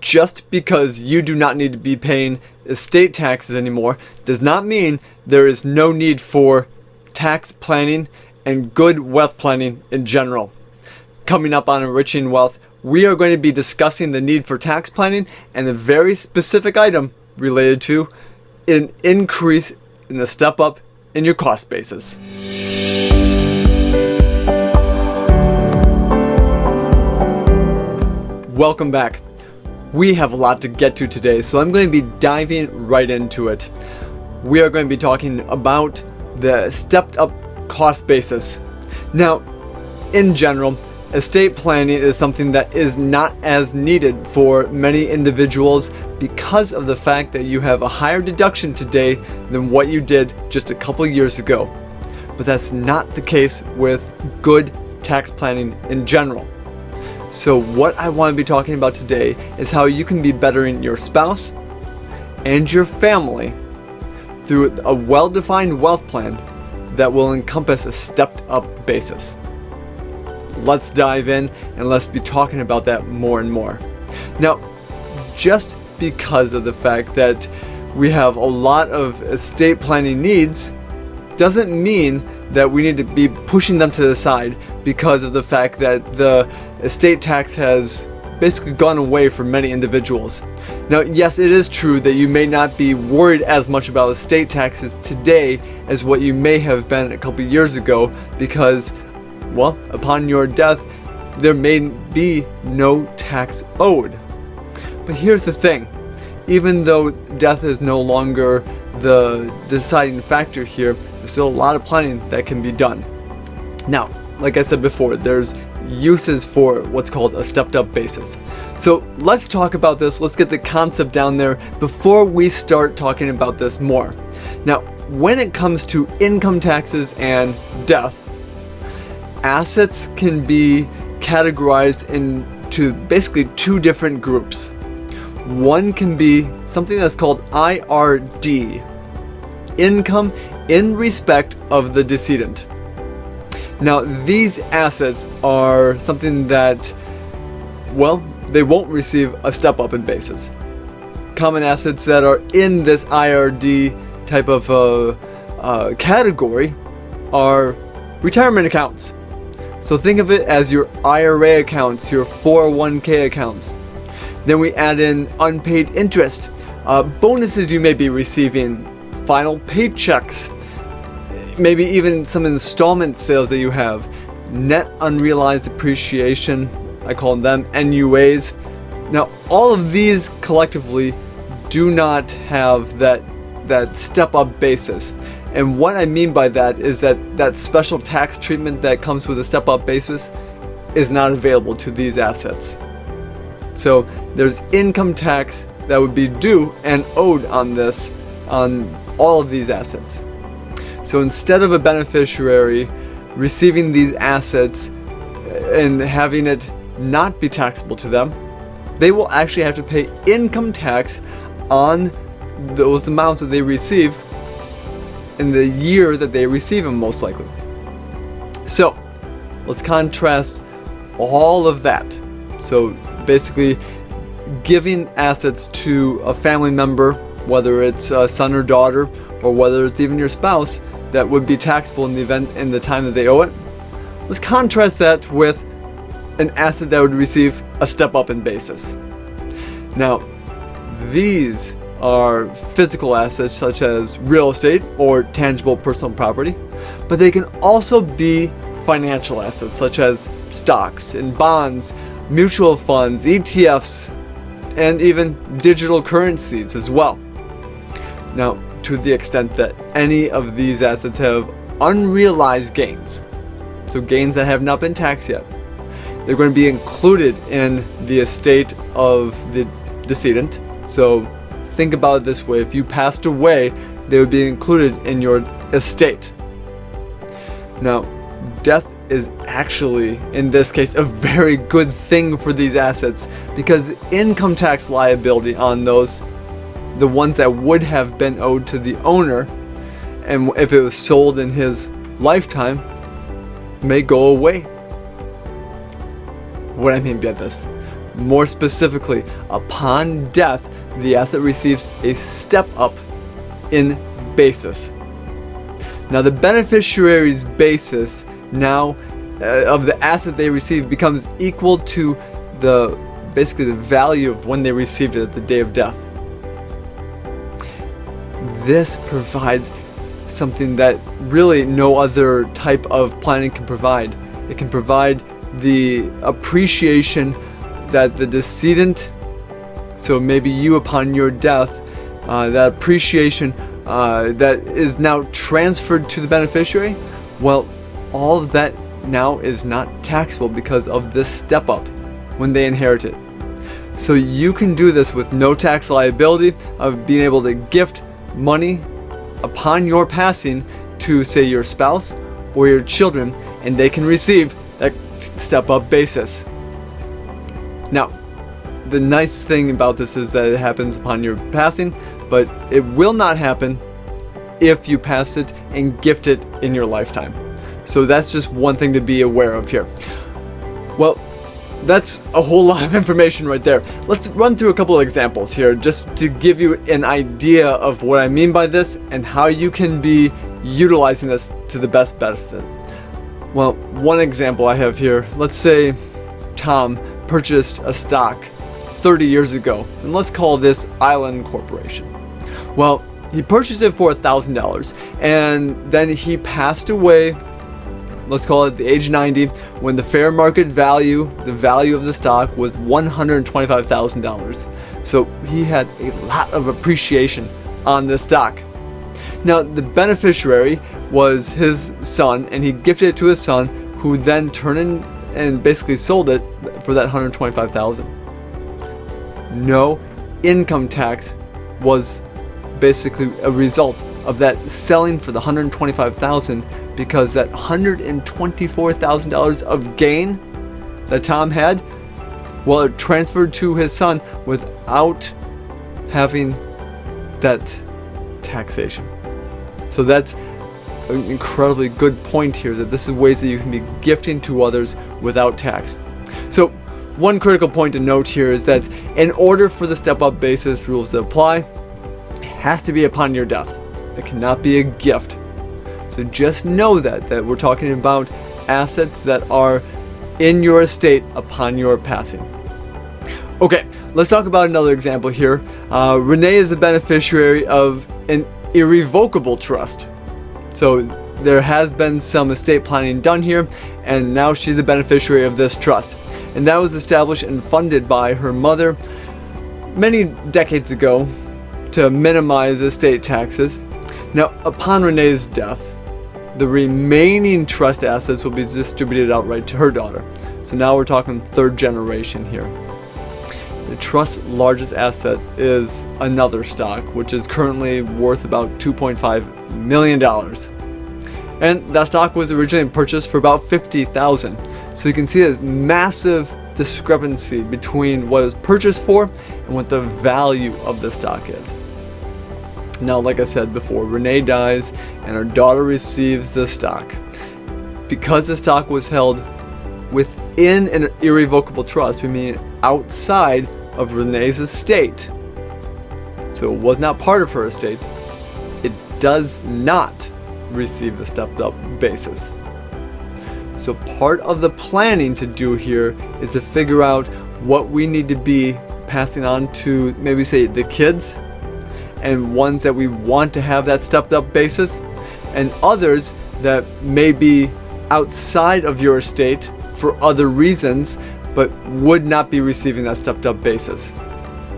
Just because you do not need to be paying estate taxes anymore does not mean there is no need for tax planning and good wealth planning in general. Coming up on Enriching Wealth, we are going to be discussing the need for tax planning and a very specific item related to an increase in the step up in your cost basis. Welcome back. We have a lot to get to today, so I'm going to be diving right into it. We are going to be talking about the stepped up cost basis. Now, in general, estate planning is something that is not as needed for many individuals because of the fact that you have a higher deduction today than what you did just a couple years ago. But that's not the case with good tax planning in general. So what I want to be talking about today is how you can be bettering your spouse and your family through a well-defined wealth plan that will encompass a stepped-up basis. Let's dive in and let's be talking about that more and more. Now, just because of the fact that we have a lot of estate planning needs doesn't mean that we need to be pushing them to the side because of the fact that the estate tax has basically gone away for many individuals. Now, yes, it is true that you may not be worried as much about estate taxes today as what you may have been a couple years ago because, well, upon your death, there may be no tax owed. But here's the thing. Even though death is no longer the deciding factor here, there's still a lot of planning that can be done. Now, like I said before, there's uses for what's called a stepped up basis. So let's talk about this. Let's get the concept down there before we start talking about this more. Now, when it comes to income taxes and death, assets can be categorized into basically two different groups. One can be something that's called IRD, income in respect of the decedent. Now, these assets are something that, well, they won't receive a step up in basis. Common assets that are in this IRD type of category are retirement accounts. So think of it as your IRA accounts, your 401k accounts. Then we add in unpaid interest, bonuses you may be receiving, final paychecks, maybe even some installment sales that you have, net unrealized appreciation, I call them NUAs. Now, all of these collectively do not have that step-up basis. And what I mean by that is that special tax treatment that comes with a step-up basis is not available to these assets. So there's income tax that would be due and owed on all of these assets. So instead of a beneficiary receiving these assets and having it not be taxable to them, they will actually have to pay income tax on those amounts that they receive in the year that they receive them, most likely. So let's contrast all of that. So basically giving assets to a family member, whether it's a son or daughter, or whether it's even your spouse, that would be taxable in the time that they owe it. Let's contrast that with an asset that would receive a step up in basis. Now, these are physical assets such as real estate or tangible personal property, but they can also be financial assets such as stocks and bonds, mutual funds, ETFs, and even digital currencies as well. Now, to the extent that any of these assets have unrealized gains, so gains that have not been taxed yet, they're going to be included in the estate of the decedent. So think about it this way: if you passed away, they would be included in your estate. Now, death is actually, in this case, a very good thing for these assets because the income tax liability on those, the ones that would have been owed to the owner, and if it was sold in his lifetime, may go away. What I mean by this, More specifically, upon death, the asset receives a step up in basis. Now the beneficiary's basis now of the asset they receive becomes equal to basically the value of when they received it at the day of death. This provides something that really no other type of planning can provide. It can provide the appreciation that the decedent, so maybe you upon your death, that appreciation that is now transferred to the beneficiary, well, all of that now is not taxable because of this step up when they inherit it. So you can do this with no tax liability of being able to gift money upon your passing to, say, your spouse or your children, and they can receive that step up basis. Now, the nice thing about this is that it happens upon your passing, but it will not happen if you pass it and gift it in your lifetime. So that's just one thing to be aware of here. Well, that's a whole lot of information right there. Let's run through a couple of examples here just to give you an idea of what I mean by this and how you can be utilizing this to the best benefit. Well, one example I have here, let's say Tom purchased a stock 30 years ago, and let's call this Island Corporation. Well, he purchased it for $1,000, and then he passed away, let's call it the age 90, when the fair market value, the value of the stock, was $125,000. So he had a lot of appreciation on this stock. Now, the beneficiary was his son, and he gifted it to his son, who then turned in and basically sold it for that $125,000. No income tax was basically a result of that selling for the $125,000, because that $124,000 of gain that Tom had, well, it transferred to his son without having that taxation. So that's an incredibly good point here, that this is ways that you can be gifting to others without tax. So one critical point to note here is that in order for the step-up basis rules to apply, it has to be upon your death. It cannot be a gift. So just know that we're talking about assets that are in your estate upon your passing. Okay, let's talk about another example here. Renee is the beneficiary of an irrevocable trust. So there has been some estate planning done here, and now she's the beneficiary of this trust. And that was established and funded by her mother many decades ago to minimize estate taxes. Now, upon Renee's death, the remaining trust assets will be distributed outright to her daughter. So now we're talking third generation here. The trust's largest asset is another stock, which is currently worth about $2.5 million. And that stock was originally purchased for about $50,000. So you can see this massive discrepancy between what it was purchased for and what the value of the stock is. Now, like I said before, Renee dies and her daughter receives the stock. Because the stock was held within an irrevocable trust, we mean outside of Renee's estate, so it was not part of her estate, it does not receive the stepped up basis. So part of the planning to do here is to figure out what we need to be passing on to, maybe say, the kids, and ones that we want to have that stepped up basis, and others that may be outside of your estate for other reasons but would not be receiving that stepped up basis.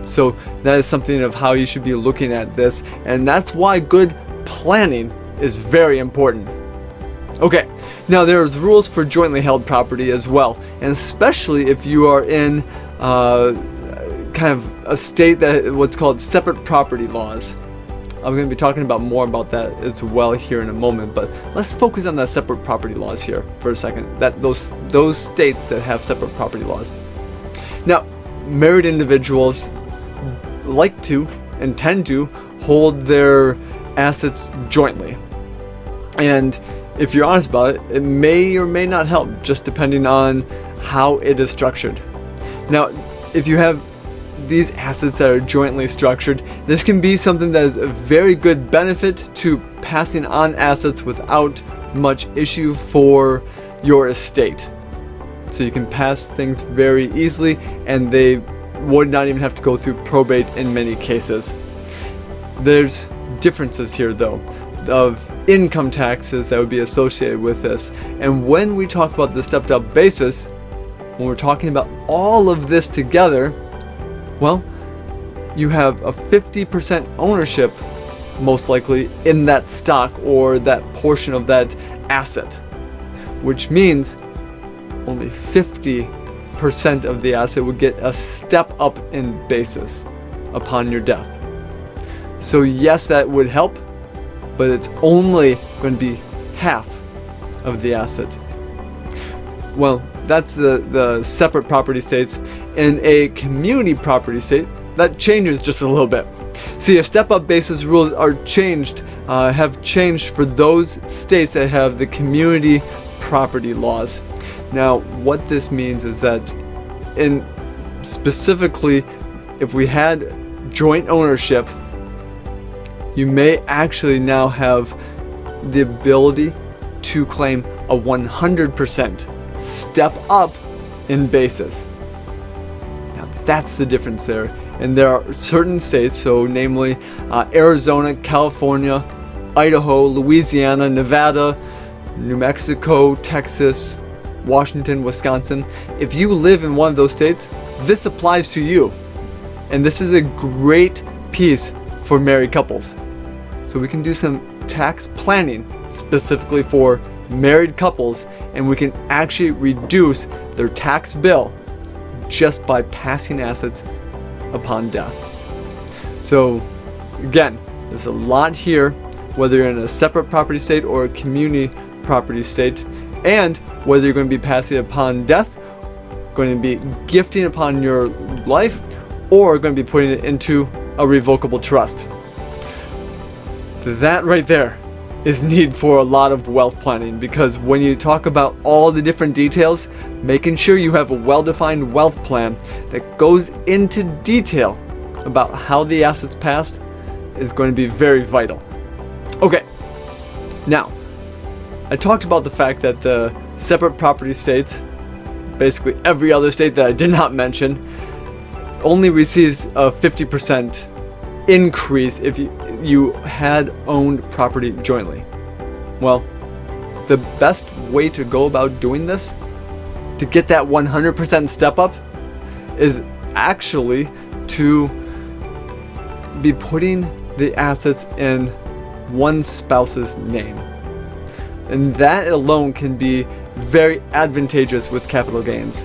So that is something of how you should be looking at this, and that's why good planning is very important. Okay, now there's rules for jointly held property as well, and especially if you are in kind of a state that what's called separate property laws. I'm going to be talking about more about that as well here in a moment, but let's focus on the separate property laws here for a second. That those states that have separate property laws. Now, married individuals like to and tend to hold their assets jointly, and if you're honest about it, it may or may not help, just depending on how it is structured. Now, if you have these assets that are jointly structured, this can be something that is a very good benefit to passing on assets without much issue for your estate. So you can pass things very easily, and they would not even have to go through probate in many cases. There's differences here though of income taxes that would be associated with this. And when we talk about the stepped up basis, when we're talking about all of this together, well, you have a 50% ownership, most likely, in that stock or that portion of that asset, which means only 50% of the asset would get a step up in basis upon your death. So yes, that would help, but it's only going to be half of the asset. Well, that's the separate property states. In a community property state, that changes just a little bit. See, a step-up basis rules are have changed for those states that have the community property laws. Now, what this means is that, specifically, if we had joint ownership, you may actually now have the ability to claim a 100% step up in basis. Now that's the difference there. And there are certain states, so namely Arizona, California, Idaho, Louisiana, Nevada, New Mexico, Texas, Washington, Wisconsin. If you live in one of those states, this applies to you. And this is a great piece for married couples. So we can do some tax planning specifically for married couples, and we can actually reduce their tax bill just by passing assets upon death. So again, there's a lot here, whether you're in a separate property state or a community property state, and whether you're going to be passing upon death, going to be gifting upon your life, or going to be putting it into a revocable trust. That right there is need for a lot of wealth planning, because when you talk about all the different details, making sure you have a well-defined wealth plan that goes into detail about how the assets passed is going to be very vital. Okay, now I talked about the fact that the separate property states, basically every other state that I did not mention, only receives a 50% increase if you had owned property jointly. Well, the best way to go about doing this, to get that 100% step up, is actually to be putting the assets in one spouse's name. And that alone can be very advantageous with capital gains.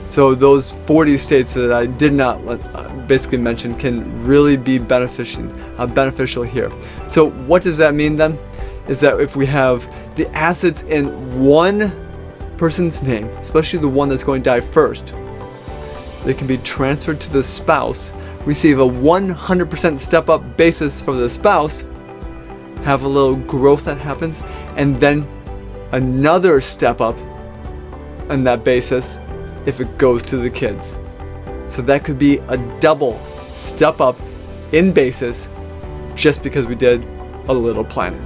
So those 40 states that I did not basically mention can really be beneficial here. So what does that mean then? Is that if we have the assets in one person's name, especially the one that's going to die first, they can be transferred to the spouse, receive a 100% step up basis for the spouse, have a little growth that happens, and then another step up on that basis if it goes to the kids. So that could be a double step up in basis just because we did a little planning.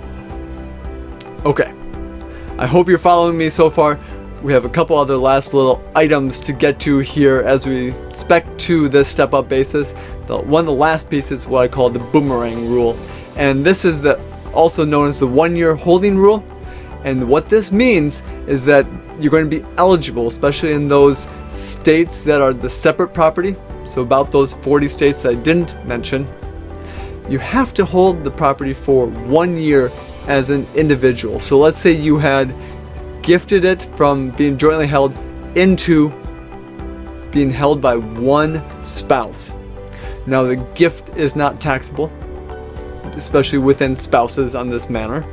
Okay, I hope you're following me so far. We have a couple other last little items to get to here as we spec to this step up basis. One of the last pieces is what I call the Boomerang Rule, and this is also known as the 1-year holding rule. And what this means is that you're going to be eligible, especially in those states that are the separate property. So about those 40 states that I didn't mention, you have to hold the property for 1 year as an individual. So let's say you had gifted it from being jointly held into being held by one spouse. Now the gift is not taxable, especially within spouses on this manner.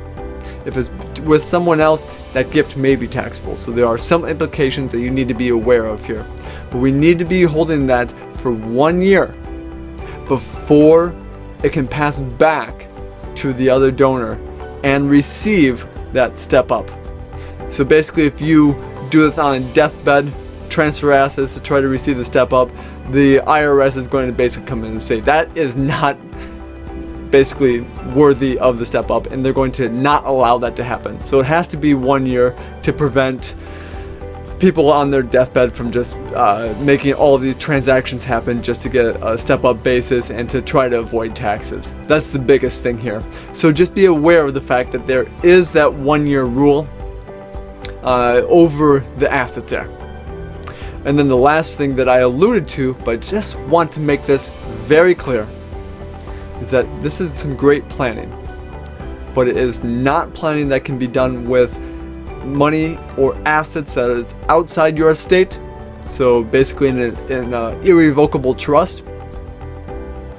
If it's with someone else, that gift may be taxable. So there are some implications that you need to be aware of here. But we need to be holding that for 1 year before it can pass back to the other donor and receive that step up. So basically, if you do this on a deathbed, transfer assets to try to receive the step up, the IRS is going to basically come in and say that is not basically worthy of the step up, and they're going to not allow that to happen. So it has to be 1 year to prevent people on their deathbed from just making all of these transactions happen just to get a step up basis and to try to avoid taxes. That's the biggest thing here. So just be aware of the fact that there is that 1 year rule over the assets there. And then the last thing that I alluded to, but just want to make this very clear, is that this is some great planning, but it is not planning that can be done with money or assets that is outside your estate. So basically in an irrevocable trust,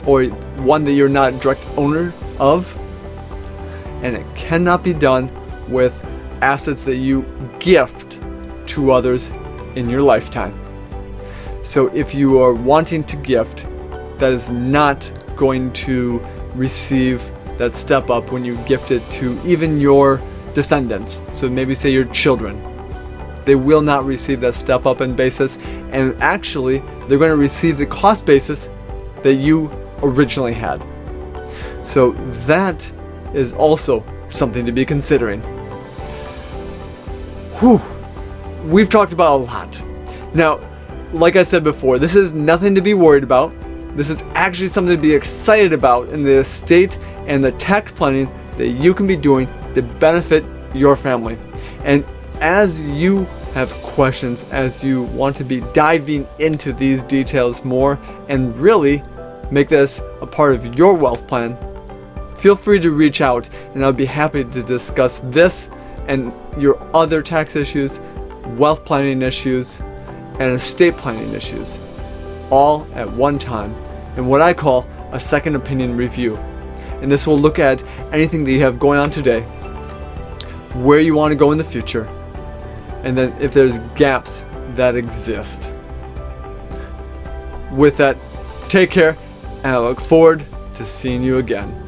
or one that you're not direct owner of. And it cannot be done with assets that you gift to others in your lifetime. So if you are wanting to gift, that is not going to receive that step up when you gift it to even your descendants. So maybe say your children. They will not receive that step up in basis, and actually they're going to receive the cost basis that you originally had. So that is also something to be considering. Whew. We've talked about a lot. Now, like I said before, this is nothing to be worried about. This is actually something to be excited about in the estate and the tax planning that you can be doing to benefit your family. And as you have questions, as you want to be diving into these details more and really make this a part of your wealth plan, feel free to reach out and I'll be happy to discuss this and your other tax issues, wealth planning issues, and estate planning issues, all at one time in what I call a second opinion review. And this will look at anything that you have going on today, where you want to go in the future, and then if there's gaps that exist. With that, take care, and I look forward to seeing you again.